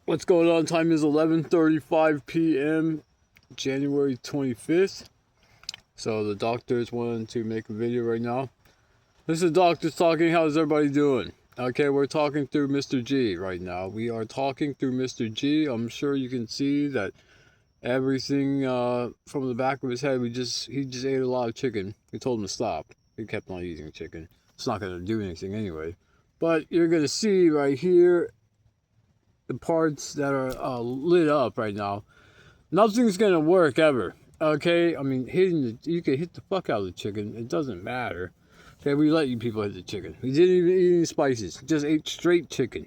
What's going on? Time is 11:35 p.m. January 25th. So the doctors wanted to make a video right now. This is doctors talking. How's everybody doing? Okay, we're talking through Mr. G right now. We are talking through Mr. G. I'm sure you can see that everything from the back of his head. He just ate a lot of chicken. We told him to stop. He kept on eating chicken. It's not gonna do anything anyway. But you're gonna see right here the parts that are lit up right now. Nothing's gonna work ever. Okay, I mean, you can hit the fuck out of the chicken. It doesn't matter. Okay, we let you people hit the chicken. We didn't even eat any spices. Just ate straight chicken.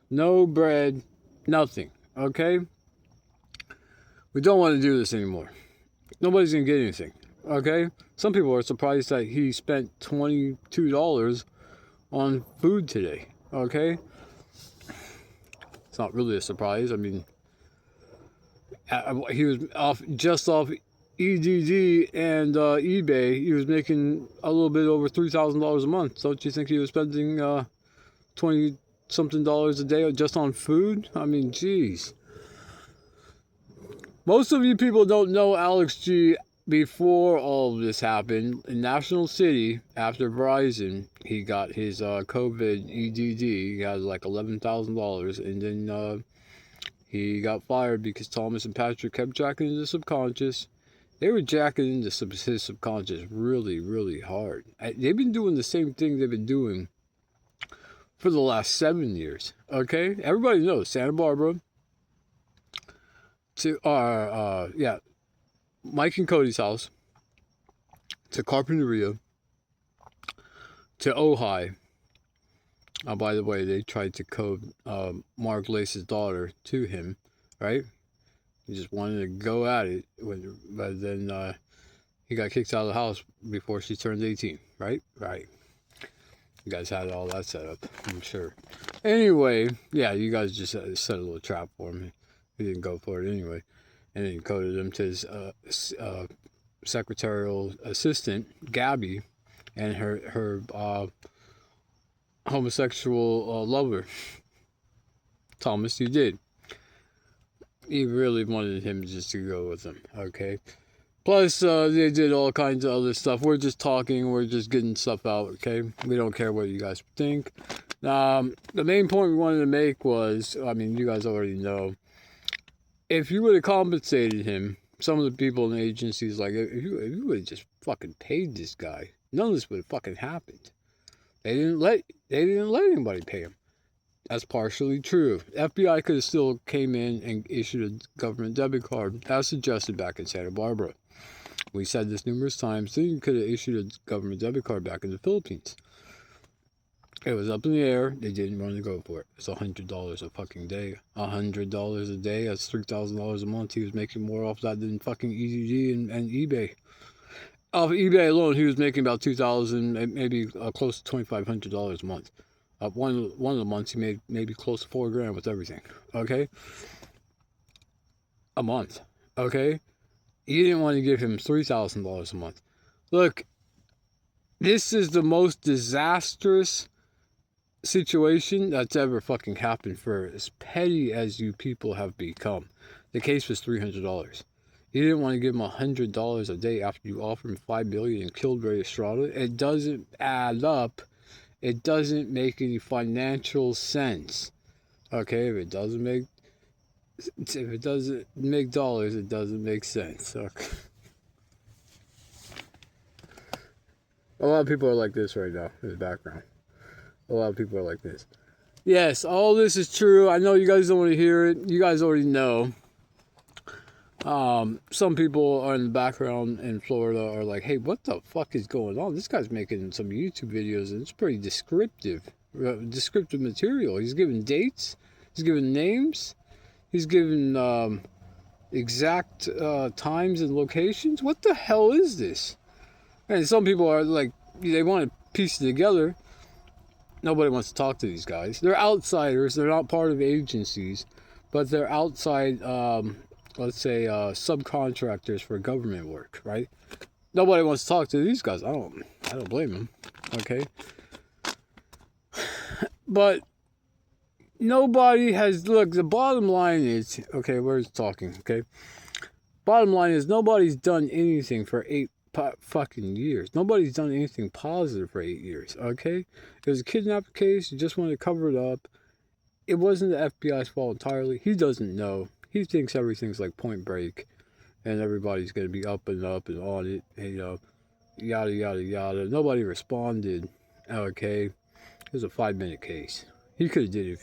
No bread, nothing. Okay? We don't want to do this anymore. Nobody's gonna get anything. Okay? Some people are surprised that he spent $22 on food today. Okay? It's not really a surprise. I mean, he was off EDD and eBay. He was making a little bit over $3,000 a month. Don't you think he was spending 20 something dollars a day just on food? I mean, geez. Most of you people don't know Alex G. Before all of this happened, in National City, after Verizon, he got his COVID EDD. He had like $11,000, and then he got fired because Thomas and Patrick kept jacking into the subconscious. They were jacking into his subconscious really, really hard. They've been doing the same thing they've been doing for the last 7 years. Okay, everybody knows Santa Barbara to Mike and Cody's house, to Carpinteria, to Ojai. By the way, they tried to code Mark Lace's daughter to him, right? He just wanted to go at it, but then he got kicked out of the house before she turned 18, right? Right. You guys had all that set up, I'm sure. Anyway, yeah, you guys just set a little trap for me. He didn't go for it anyway. And then coded him to his secretarial assistant, Gabby, and her homosexual lover. Thomas, you did. He really wanted him just to go with him, okay? Plus, they did all kinds of other stuff. We're just talking. We're just getting stuff out, okay? We don't care what you guys think. The main point we wanted to make was, I mean, you guys already know, if you would have compensated him, some of the people in the agencies, like, if you would have just fucking paid this guy, none of this would have fucking happened. They didn't let anybody pay him. That's partially true. FBI could have still came in and issued a government debit card, as suggested back in Santa Barbara. We said this numerous times. Then you could have issued a government debit card back in the Philippines. It was up in the air. They didn't want to go for it. It's $100 a fucking day. $100 a day. That's $3,000 a month. He was making more off that than fucking EDD and eBay. Off eBay alone, he was making about $2,000, maybe close to $2,500 a month. One of the months he made maybe close to $4,000 with everything. Okay, a month. Okay, you didn't want to give him $3,000 a month. Look, this is the most disastrous situation that's ever fucking happened for as petty as you people have become. The case was $300. You didn't want to give him $100 a day after you offered him $5 billion and killed Ray Estrada. It doesn't add up. It doesn't make any financial sense. Okay, if it doesn't make dollars, it doesn't make sense. Okay. A lot of people are like this right now in the background. A lot of people are like this. Yes, all this is true. I know you guys don't want to hear it. You guys already know. Some people are in the background in Florida are like, hey, what the fuck is going on? This guy's making some YouTube videos and it's pretty descriptive material. He's giving dates. He's giving names. He's giving exact times and locations. What the hell is this? And some people are like, they want to piece it together. Nobody wants to talk to these guys. They're outsiders. They're not part of agencies, but they're outside, let's say, subcontractors for government work, right? Nobody wants to talk to these guys. I don't blame them. Okay. But Nobody has, look, the bottom line is, okay, we're talking, okay? Bottom line is nobody's done anything for 8 fucking years. Nobody's done anything positive for 8 years, okay? It was a kidnapping case. You just wanted to cover it up. It wasn't the FBI's fault entirely. He doesn't know. He thinks everything's like Point Break and everybody's going to be up and on it, and, yada, yada, yada. Nobody responded, okay? It was a 5-minute case. He could have did it if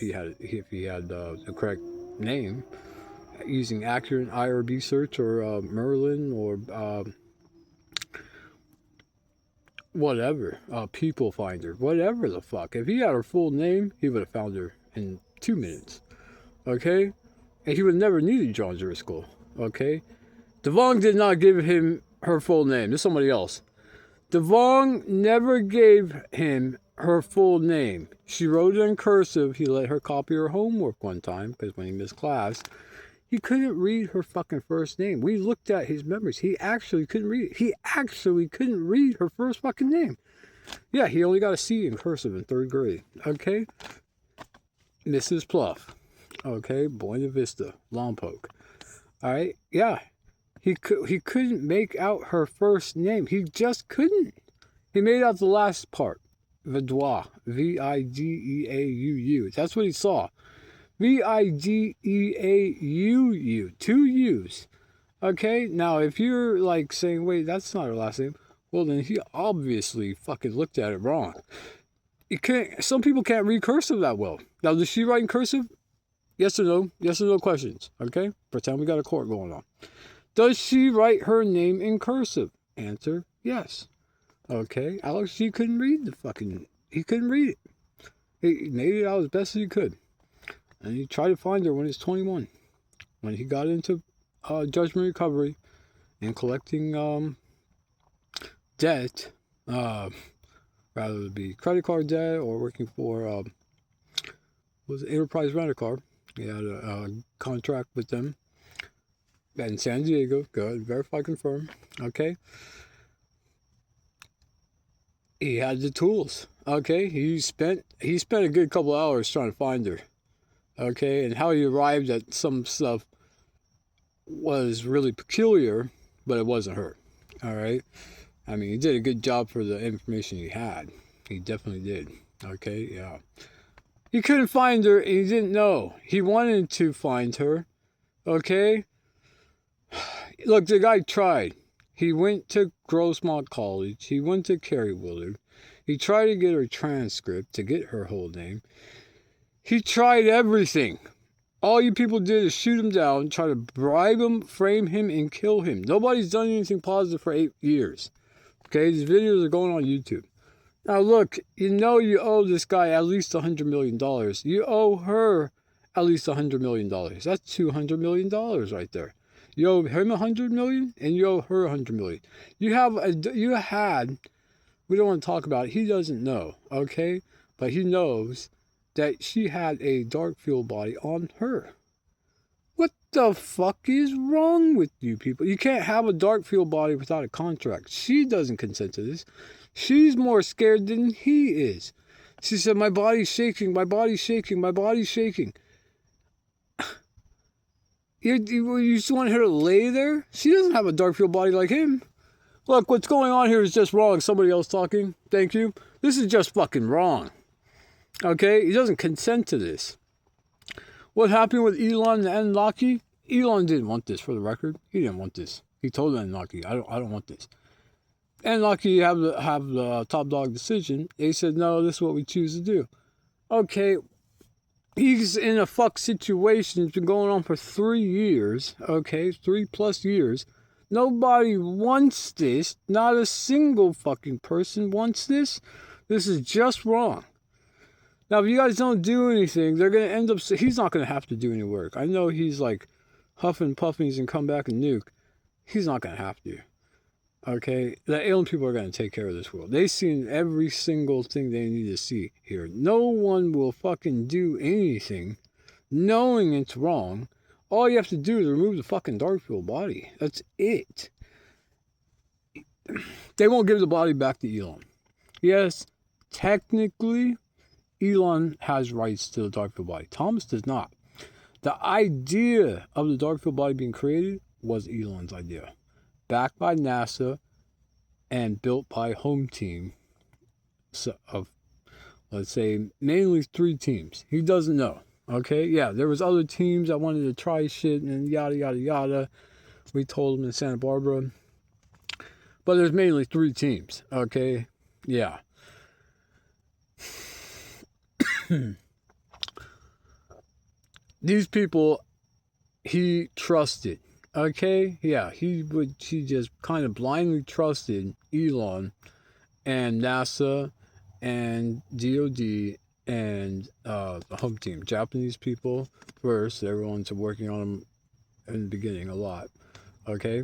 he had the correct name, using accurate IRB search or Merlin or whatever, People Finder, whatever the fuck. If he had her full name, he would have found her in 2 minutes, okay? And he would never needed John Driscoll, okay? Devon did not give him her full name. There's somebody else. Devon never gave him her full name. She wrote it in cursive. He let her copy her homework one time because when he missed class, he couldn't read her fucking first name. We looked at his memories. He actually couldn't read it. He actually couldn't read her first fucking name. Yeah, he only got a C in cursive in 3rd grade. Okay? Mrs. Pluff. Okay? Buena Vista. Lompoc. Alright? Yeah. He couldn't make out her first name. He just couldn't. He made out the last part. Videau. Videau. That's what he saw. Videau. 2 U's. Okay? Now, if you're like saying, wait, that's not her last name, well, then he obviously fucking looked at it wrong. Some people can't read cursive that well. Now, does she write in cursive? Yes or no? Yes or no questions. Okay? Pretend we got a court going on. Does she write her name in cursive? Answer, yes. Okay, Alex G couldn't read he couldn't read it. He made it out as best as he could. And he tried to find her when he was 21. When he got into judgment recovery and collecting debt, rather it be credit card debt or working for, was it Enterprise Rent-A-Car. He had a contract with them. In San Diego, good, verify, confirm, okay? He had the tools, okay? He spent a good couple hours trying to find her, okay? And how he arrived at some stuff was really peculiar, but it wasn't her, all right? I mean, he did a good job for the information he had. He definitely did, okay? Yeah. He couldn't find her, and he didn't know. He wanted to find her, okay? Look, the guy tried. He went to Grossmont College. He went to Carrie Willard. He tried to get her transcript, to get her whole name. He tried everything. All you people did is shoot him down, try to bribe him, frame him, and kill him. Nobody's done anything positive for 8 years. Okay, these videos are going on YouTube. Now look, you owe this guy at least $100 million. You owe her at least $100 million. That's $200 million right there. You owe him $100 million, and you owe her $100 million. We don't want to talk about it. He doesn't know, okay? But he knows that she had a dark fuel body on her. What the fuck is wrong with you people? You can't have a dark fuel body without a contract. She doesn't consent to this. She's more scared than he is. She said, my body's shaking, my body's shaking, my body's shaking. You just want her to lay there? She doesn't have a dark fuel body like him. Look, what's going on here is just wrong. Somebody else talking. Thank you. This is just fucking wrong. Okay? He doesn't consent to this. What happened with Elon and Lockheed? Elon didn't want this, for the record. He didn't want this. He told Lockheed, I don't want this. And Lockheed have the top dog decision. They said, no, this is what we choose to do. Okay, he's in a fuck situation. It's been going on for 3 years. Okay, 3+ years. Nobody wants this. Not a single fucking person wants this. This is just wrong. Now, if you guys don't do anything, they're going to end up... He's not going to have to do any work. I know he's like huffing puffies and come back and nuke. He's not going to have to. Okay? The alien people are going to take care of this world. They've seen every single thing they need to see here. No one will fucking do anything knowing it's wrong. All you have to do is remove the fucking dark fuel body. That's it. They won't give the body back to Elon. Yes, technically, Elon has rights to the dark field body. Thomas does not. The idea of the dark field body being created was Elon's idea, backed by NASA and built by Home Team of, let's say, mainly 3 teams. He doesn't know. Okay, yeah, there was other teams that wanted to try shit and yada, yada, yada. We told him in Santa Barbara. But there's mainly 3 teams. Okay, yeah. These people he trusted. Okay, yeah, he just kind of blindly trusted Elon and NASA and DOD and the Home Team. Japanese people first. Everyone's working on them in the beginning a lot. Okay.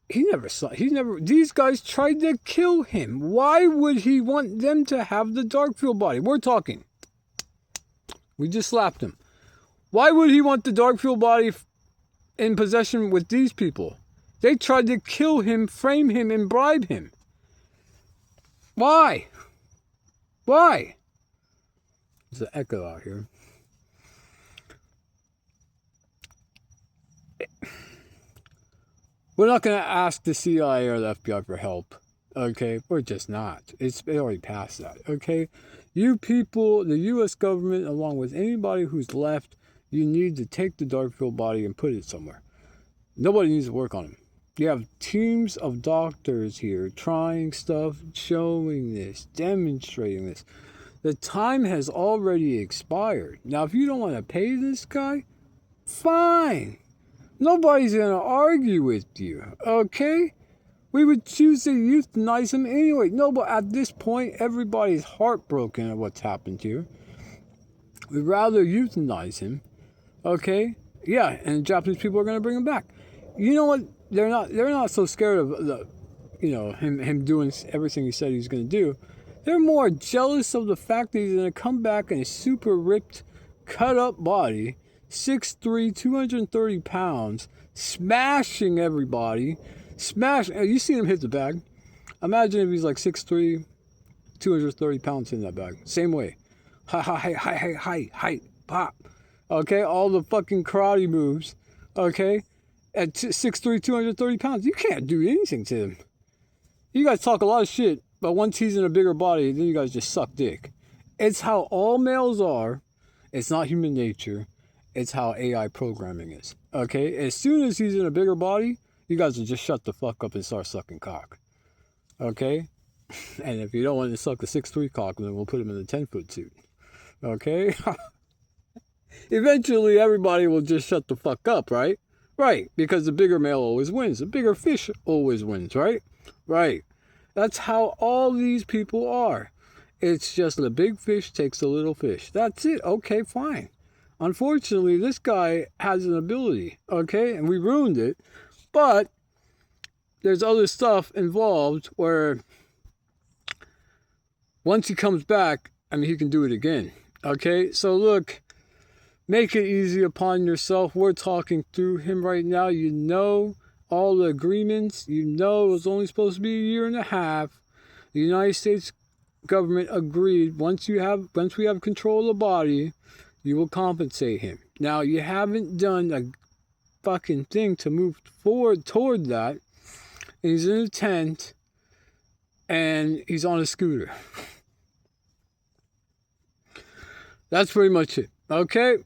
These guys tried to kill him. Why would he want them to have the dark field body? We're talking. We just slapped him. Why would he want the dark field body in possession with these people? They tried to kill him, frame him, and bribe him. Why? Why? There's an echo out here. We're not going to ask the CIA or the FBI for help. Okay? We're just not. It's already past that. Okay? You people, the U.S. government, along with anybody who's left, you need to take the dark field body and put it somewhere. Nobody needs to work on him. You have teams of doctors here trying stuff, showing this, demonstrating this. The time has already expired. Now, if you don't want to pay this guy, fine. Nobody's going to argue with you, okay? We would choose to euthanize him anyway. No, but at this point, everybody's heartbroken at what's happened here. We'd rather euthanize him, okay? Yeah, and Japanese people are going to bring him back. You know what? They're not so scared of him doing everything he said he was going to do. They're more jealous of the fact that he's going to come back in a super ripped, cut up body, 6'3", 230 pounds, smashing everybody. You see him hit the bag. Imagine if he's like 6'3", 230 pounds in that bag. Same way. Hi, pop. Okay, all the fucking karate moves. Okay, at 6'3", 230 pounds, you can't do anything to him. You guys talk a lot of shit, but once he's in a bigger body, then you guys just suck dick. It's how all males are. It's not human nature. It's how AI programming is. Okay, as soon as he's in a bigger body, you guys will just shut the fuck up and start sucking cock. Okay? And if you don't want to suck the 6'3" cock, then we'll put him in the 10-foot suit. Okay? Eventually, everybody will just shut the fuck up, right? Right, because the bigger male always wins. The bigger fish always wins, right? Right. That's how all these people are. It's just the big fish takes the little fish. That's it. Okay, fine. Unfortunately, this guy has an ability, okay? And we ruined it. But there's other stuff involved where once he comes back, I mean, he can do it again, okay? So look, make it easy upon yourself. We're talking through him right now. You know all the agreements. You know it was only supposed to be 1.5 years. The United States government agreed once we have control of the body, you will compensate him. Now, you haven't done a fucking thing to move forward toward that. And he's in a tent and he's on a scooter. That's pretty much it. Okay?